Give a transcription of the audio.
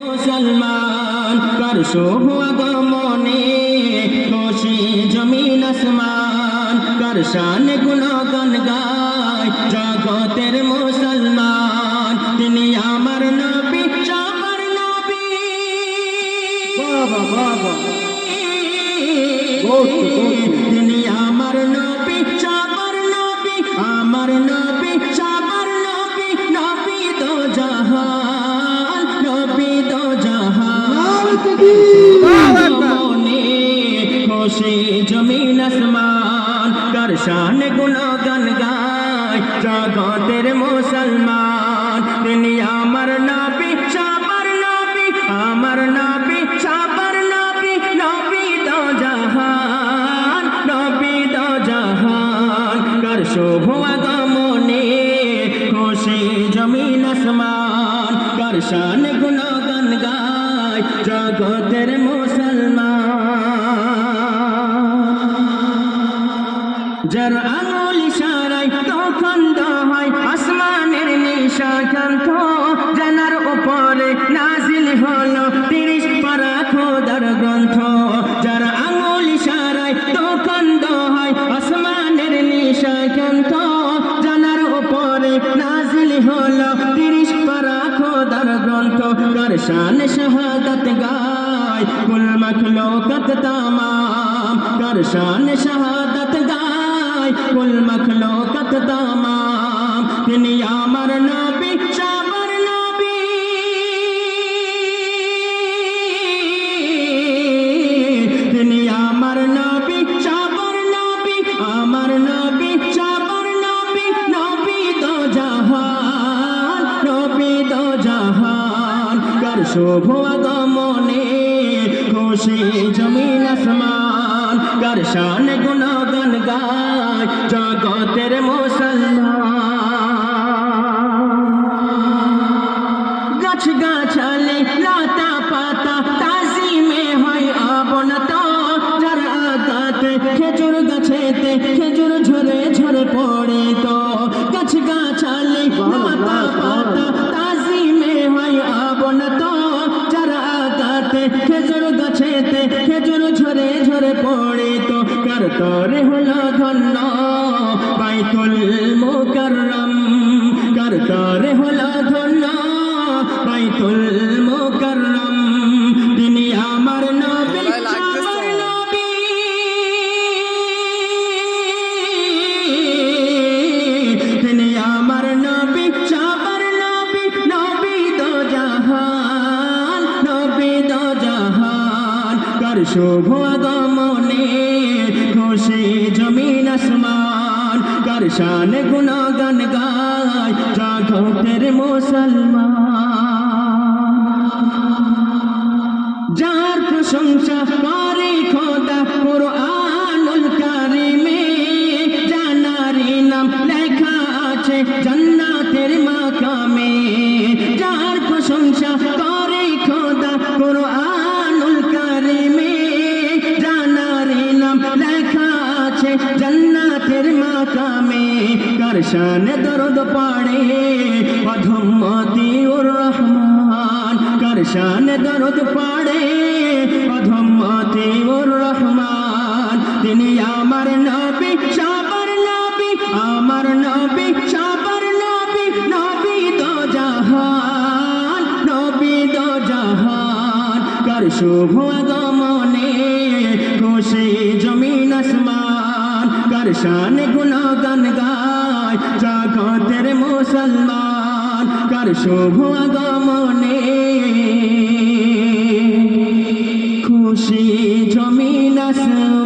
মুসলমান কর শুভ আগমনে খুশি জমিন আসমান কর শান গুণগান গায় জগতের মুসলমান তিনি আমার নবী সবার নবী তিনি আমার নবী সবার নবী আমার নবী সবার নবী নবী দো জাহান নবী দো জাহান খুশি জমিন আসমান কর শান গুণগান গায় জগতের মুসলমান তিনি আমার নবী সবার নবী আমার নবী সবার নবী নবী দো জাহান নবী দো জাহান কর শুভ আগমনে খুশি জমিন আসমান কর শান গুণগান গায় জগতের মুসলমান যার আঙুল ইশারায় তখন হয় আসমানের নিশাকান্ত জানার উপরে নাজিল হলো 30 পারা খোদার গ্রন্থ যার আঙুল ইশারায় তখন হয় আসমানের নিশাকান্ত জানার উপরে নাজিল হলো 30 পারা খোদার গ্রন্থ কর শান শাহাদাত গায় কুল মখলুকাত তামাম কর শান শাহাদাত গায় কুল মখলুকাত তামাম তিনি আমার নবী সবার নবী তিনি আমার নবী সবার নবী আমার নবী সবার নবী নবী দো জাহান নবী দো জাহান কর শুভ আগমনে খুশি জমিন আসমান কর শান গুণগান গায় জগতের মুসলমান গাছ গাছালে লতা পাতা তাজিমে হয় অবনত যার আগাতে খেজুর গাছেতে খেজুর ঝরে ঝরে পড়ে তো গাছ গাছালে লতা পাতা তাজিমে হয় অবনত যার আগাতে খেজুর গাছেতে খেজুর ঝরে ঝরে পড়ে তো কার তরে হলো ধন্য বাইতুল মুকাররম কার তরে হলো ধন্য বাইতুল মুকাররম তিনি আমার নবী সবার নবী তিনি আমার নবী সবার নবী নবী দো জাহান নবী দো জাহান কর শুভ আগমনে খুশি জমিন আসমান কর শান গুণগান গায় জগতের মুসলমান যার প্রশংসা করে খোদা কুরআনুল কারীমে জানারি নাম লেখা আছে জান্নাতের মাকামে যার প্রশংসা করে খোদা কুরআনুল কারীমে জানারি নাম লেখা আছে জান্নাতের মাকামে কর শান দরদ পড়ে অধম্মতিউর রহমান কর শান দরদ পড়ে অধম্মতিউর রহমান তিনি আমার নবী সবার নবী আমার নবী সবার নবী নবী দো জাহান নবী দো জাহান কর শুভ আগমনে খুশি জমিন আসমান কর শান গুণগান গায় জগতের মুসলমান কর শুভ আগমনে খুশি জমিন আসমান।